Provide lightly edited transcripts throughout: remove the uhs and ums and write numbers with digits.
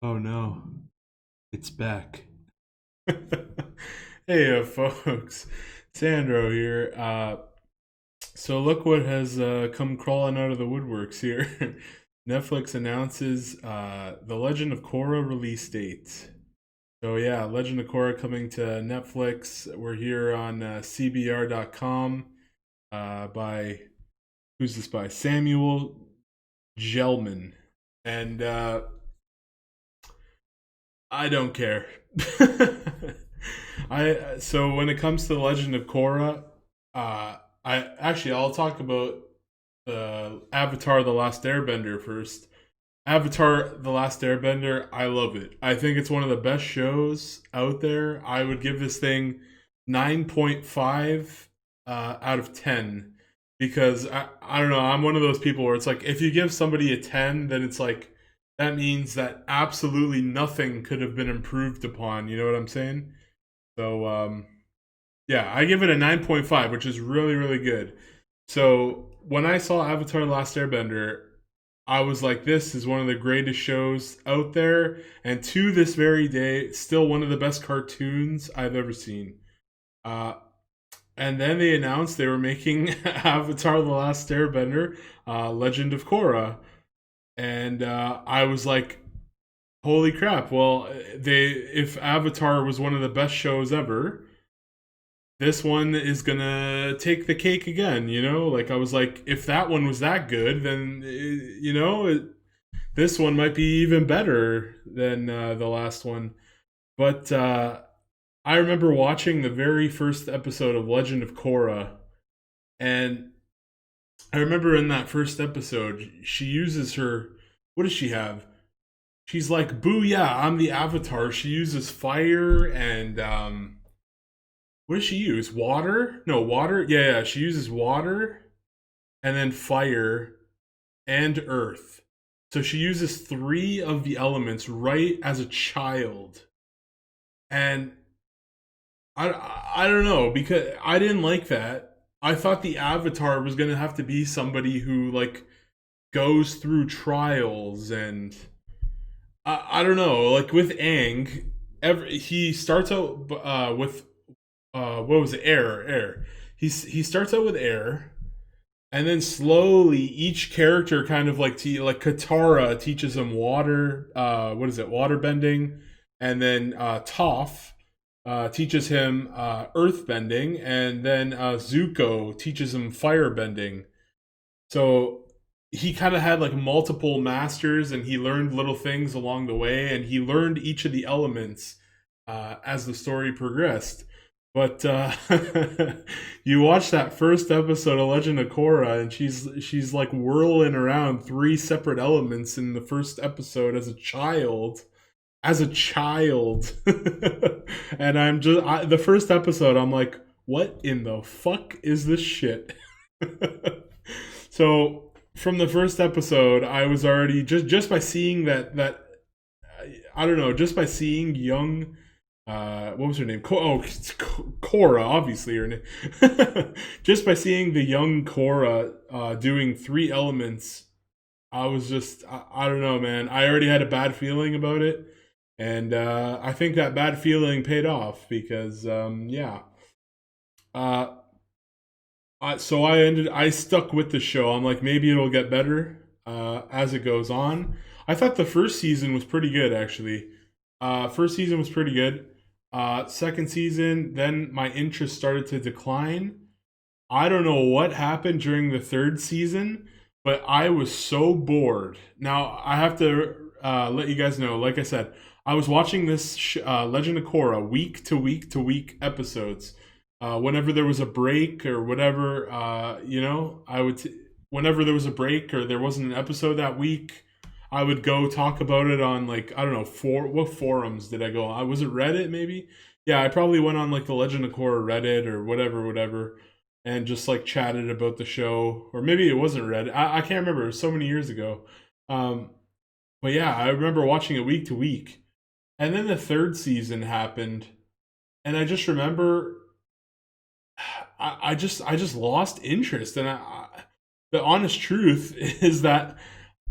Oh no, it's back. Hey, folks. Sandro here. So look what has come crawling out of the woodworks here. Netflix announces The Legend of Korra release date. So yeah, Legend of Korra coming to Netflix. We're here on CBR.com by, who's this by? Samuel Gelman. And I don't care. So when it comes to the Legend of Korra, I'll talk about Avatar: The Last Airbender first. Avatar: The Last Airbender, I love it. I think it's one of the best shows out there. I would give this thing 9.5 out of 10 because I don't know, I'm one of those people where it's like if you give somebody a 10, then it's like that means that absolutely nothing could have been improved upon, you know what I'm saying? So yeah, I give it a 9.5, which is really really good. So when I saw Avatar: The Last Airbender, I was like, this is one of the greatest shows out there, and to this very day, still one of the best cartoons I've ever seen. Uh, and then they announced they were making Avatar: The Last Airbender, Legend of Korra, and I was like, holy crap! Well, they if Avatar was one of the best shows ever, this one is gonna take the cake again. You know, like I was like, if that one was that good, then this one might be even better than the last one. But I remember watching the very first episode of Legend of Korra, and I remember in that first episode, she uses her. What does she have? She's like, "Booyah! I'm the Avatar." She uses fire and what does she use? Water? No, water. Yeah, yeah. She uses water and then fire and earth. So she uses three of the elements right as a child, and I don't know because I didn't like that. I thought the Avatar was gonna have to be somebody who like goes through trials and I don't know. Like with Aang, he starts out with what was it? Air. He starts out with air, and then slowly each character kind of like Katara teaches him water. What is it? Water bending, and then Toph teaches him earth bending, and then Zuko teaches him fire bending. So he kind of had like multiple masters, and he learned little things along the way, and he learned each of the elements as the story progressed. But you watch that first episode of Legend of Korra, and she's like whirling around three separate elements in the first episode as a child. As a child, and the first episode. I'm like, what in the fuck is this shit? So from the first episode, I was already just by seeing that I don't know, just by seeing young what was her name? It's Korra, obviously her name. Just by seeing the young Korra doing three elements, I was just I don't know, man. I already had a bad feeling about it, and I think that bad feeling paid off because yeah. Uh, I stuck with the show. I'm like maybe it'll get better as it goes on. I thought the first season was pretty good actually. First season was pretty good. Second season, then my interest started to decline. I don't know what happened during the third season, but I was so bored. Now I have to let you guys know. Like I said, I was watching this Legend of Korra week to week to week episodes. Whenever there was a break or whatever, whenever there was a break or there wasn't an episode that week, I would go talk about it on like I don't know what forums did I go on? Was it Reddit maybe? Yeah, I probably went on like the Legend of Korra Reddit or whatever, and just like chatted about the show, or maybe it wasn't Reddit. I can't remember. It was so many years ago. Um, but yeah, I remember watching it week to week, and then the third season happened, and I just remember I just lost interest, and the honest truth is that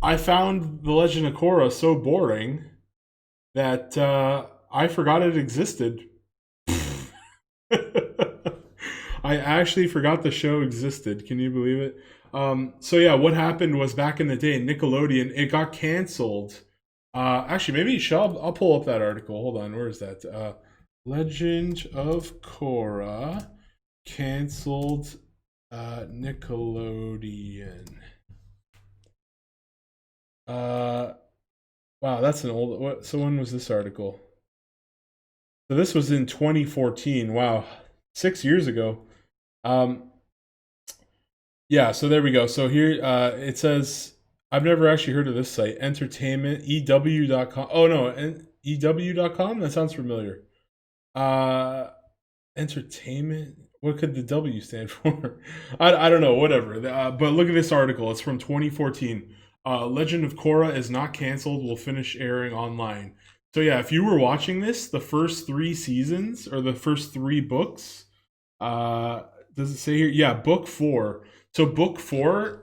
I found the Legend of Korra so boring that I forgot it existed. I actually forgot the show existed. Can you believe it? So yeah, what happened was back in the day, Nickelodeon, it got canceled. Actually, maybe I'll pull up that article. Hold on, where is that? Legend of Korra canceled Nickelodeon. Uh, wow, that's an old. What? So when was this article? So this was in 2014. Wow, 6 years ago. Um, yeah. So there we go. So here it says I've never actually heard of this site. Entertainment EW.com. Oh no, EW.com. That sounds familiar. Uh, entertainment. What could the W stand for? I don't know. Whatever. But look at this article. It's from 2014. Legend of Korra is not canceled. Will finish airing online. So yeah, if you were watching this, the first three seasons or the first three books, uh, does it say here? Yeah, book four. So book four,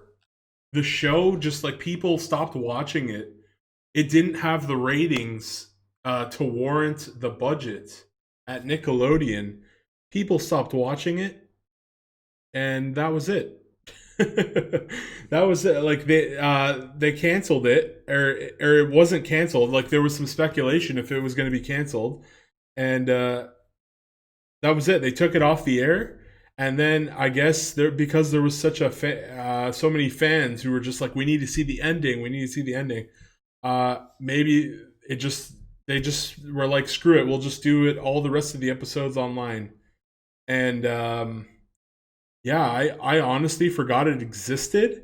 the show just like people stopped watching it. It didn't have the ratings to warrant the budget at Nickelodeon. People stopped watching it, and that was it. That was it. Like they canceled it, or it wasn't canceled. Like there was some speculation if it was going to be canceled, and that was it. They took it off the air, and then I guess there because there was such a so many fans who were just like, we need to see the ending. We need to see the ending. Maybe it just they just were like, screw it. We'll just do it all the rest of the episodes online, and yeah, I honestly forgot it existed.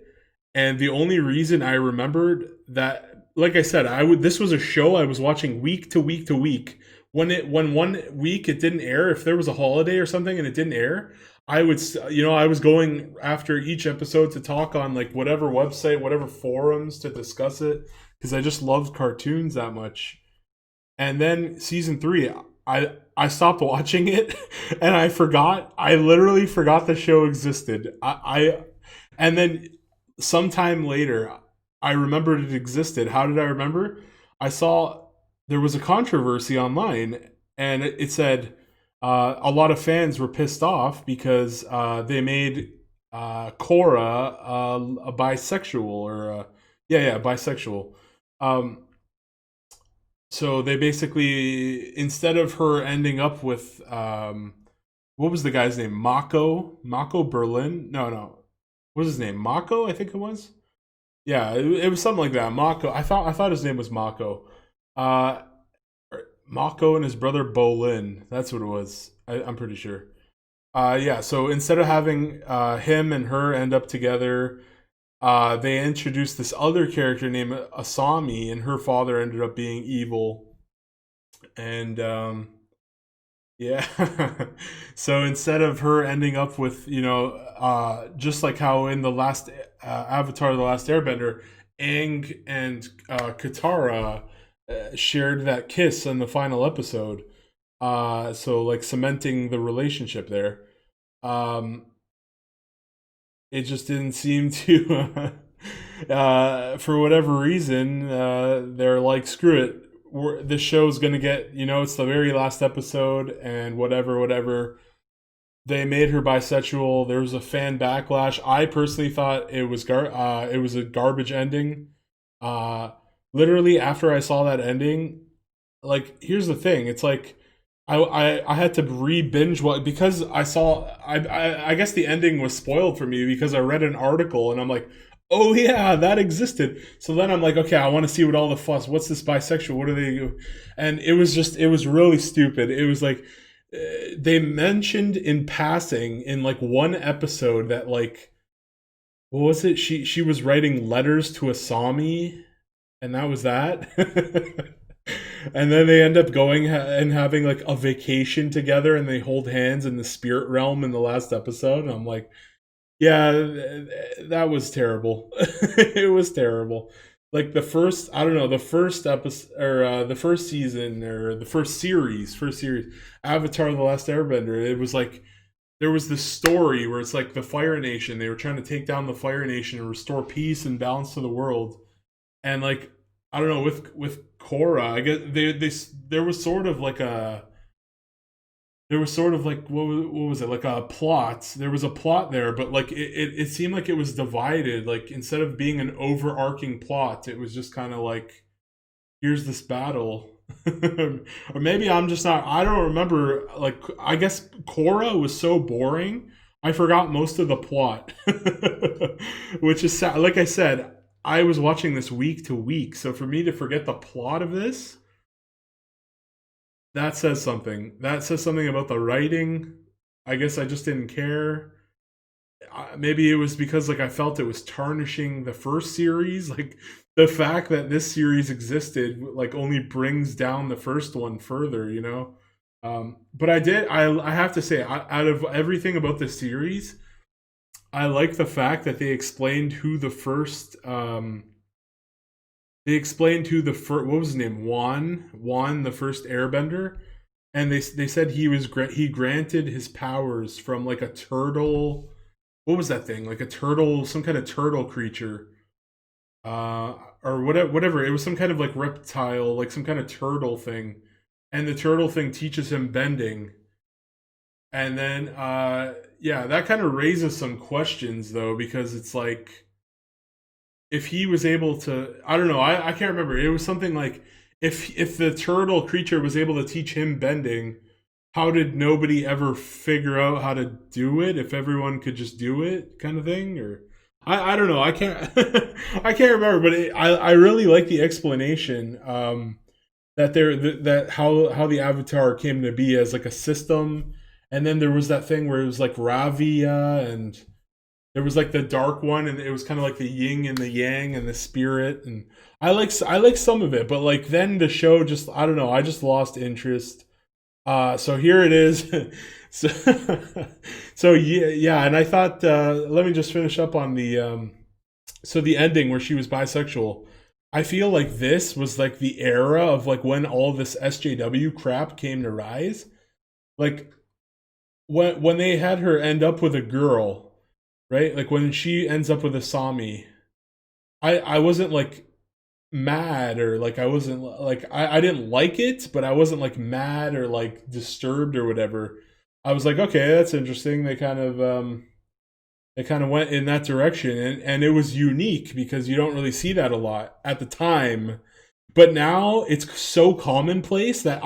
And the only reason I remembered that, like I said, I would this was a show I was watching week to week to week. When one week it didn't air, if there was a holiday or something and it didn't air, I would I was going after each episode to talk on like whatever website, whatever forums to discuss it because I just loved cartoons that much. And then season three, I stopped watching it, and I forgot. I literally forgot the show existed. And then sometime later, I remembered it existed. How did I remember? I saw there was a controversy online, and it said a lot of fans were pissed off because they made Korra a bisexual or yeah, bisexual. Um, so they basically, instead of her ending up with what was the guy's name? Mako Berlin? No, what was his name? Mako, I think it was. Yeah, it was something like that. Mako. I thought his name was Mako. Uh, Mako and his brother Bolin. That's what it was. I'm pretty sure. Yeah. So instead of having him and her end up together, they introduced this other character named Asami, and her father ended up being evil. And yeah. So instead of her ending up with, just like how in the last Avatar: The Last Airbender, Aang and Katara shared that kiss in the final episode. So like cementing the relationship there. Um, it just didn't seem to for whatever reason they're like, screw it, this show's gonna get, it's the very last episode and whatever. They made her bisexual. There was a fan backlash. I personally thought it was a garbage ending. uh Literally after I saw that ending, like, here's the thing, it's like I had to re-binge what, because I guess the ending was spoiled for me because I read an article and I'm like, oh yeah, that existed. So then I'm like, okay, I want to see what all the fuss, what's this bisexual, what do they do? And it was really stupid. It was like they mentioned in passing in like one episode that, like, what was it, she was writing letters to Asami, and that was that. And then they end up going and having like a vacation together, and they hold hands in the spirit realm in the last episode. And I'm like, yeah, that was terrible. It was terrible. Like the first, I don't know, the first episode or the first season or the first series, Avatar: The Last Airbender. It was like there was this story where it's like the Fire Nation. They were trying to take down the Fire Nation and restore peace and balance to the world, and like I don't know, with Korra, I guess they there was sort of like a there was sort of like what was it, like a plot, there was a plot there, but like it seemed like it was divided, like instead of being an overarching plot, it was just kind of like, here's this battle. Or maybe I'm just not, I don't remember, like I guess Korra was so boring I forgot most of the plot. Which is sad. Like I said, I was watching this week to week, so for me to forget the plot of this, that says something. That says something about the writing. I guess I just didn't care. Maybe it was because like I felt it was tarnishing the first series. Like the fact that this series existed like only brings down the first one further, you know. But I have to say, out of everything about this series, I like the fact that they explained who the first they explained who the first, what was his name, Juan, the first Airbender, and they said he granted his powers from like a turtle. What was that thing? Like a turtle, some kind of turtle creature, or whatever. It was some kind of like reptile, like some kind of turtle thing, and the turtle thing teaches him bending. And then, yeah, that kind of raises some questions though, because it's like if he was able to, I don't know, I can't remember. It was something like if the turtle creature was able to teach him bending, how did nobody ever figure out how to do it if everyone could just do it, kind of thing? Or I don't know, I can't I can't remember, but I really like the explanation, that that how the avatar came to be as like a system. And then there was that thing where it was like Ravia, and there was like the dark one, and it was kind of like the yin and the yang and the spirit. And I like some of it, but like then the show just, I don't know, I just lost interest. So here it is. so so yeah, and I thought, let me just finish up on the so the ending where she was bisexual. I feel like this was like the era of like when all this SJW crap came to rise. Like when they had her end up with a girl, right? Like when she ends up with a Sami, I wasn't like mad, or like I wasn't like I didn't like it, but I wasn't like mad or like disturbed or whatever. I was like, okay, that's interesting. They kind of went in that direction, and it was unique because you don't really see that a lot at the time. But now it's so commonplace that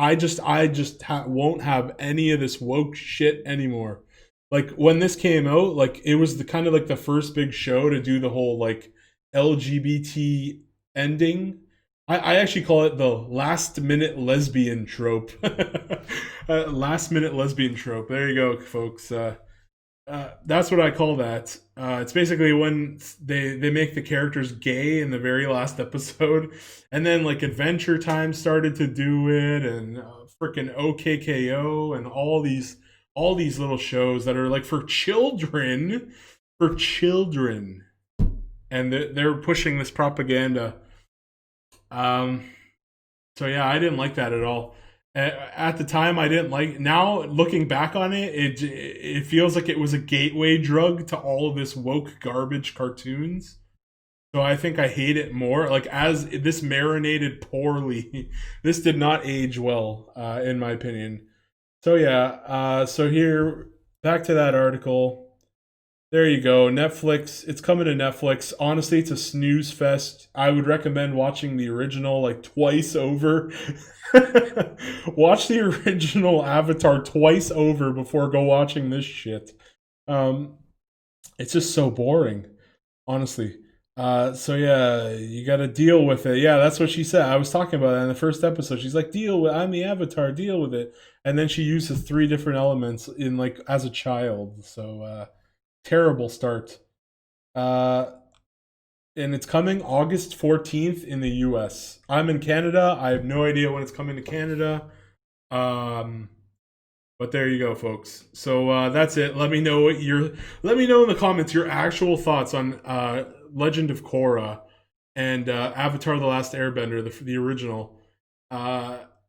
won't have any of this woke shit anymore. Like when this came out, like it was the kind of like the first big show to do the whole like LGBT ending. I actually call it the last minute lesbian trope. Last minute lesbian trope. There you go, folks. That's what I call that. It's basically when they make the characters gay in the very last episode, and then like Adventure Time started to do it, and freaking OKKO, and all these little shows that are like for children, and they're pushing this propaganda. Um, so yeah, I didn't like that at all. At the time, I didn't like. Now looking back on it, it feels like it was a gateway drug to all of this woke garbage cartoons. So I think I hate it more. Like as this marinated poorly, this did not age well, in my opinion. So yeah, so here, back to that article. There you go. Netflix. It's coming to Netflix. Honestly, it's a snooze fest. I would recommend watching the original like twice over. Watch the original Avatar twice over before go watching this shit. Um, it's just so boring, honestly. So yeah, you got to deal with it. Yeah, that's what she said. I was talking about that in the first episode. She's like, "Deal with. I'm the Avatar. Deal with it." And then she uses three different elements in like as a child. So terrible start. Uh, and it's coming August 14th in the US. I'm in Canada. I have no idea when it's coming to Canada. Um, but there you go, folks. So that's it. Let me know in the comments your actual thoughts on Legend of Korra and Avatar: The Last Airbender, the original.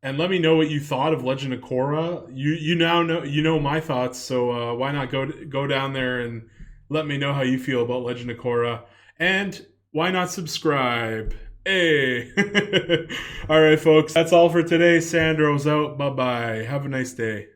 And let me know what you thought of Legend of Korra. You now know, you know my thoughts, so why not go down there and let me know how you feel about Legend of Korra, and why not subscribe? Hey. All right, folks. That's all for today. Sandro's out. Bye bye. Have a nice day.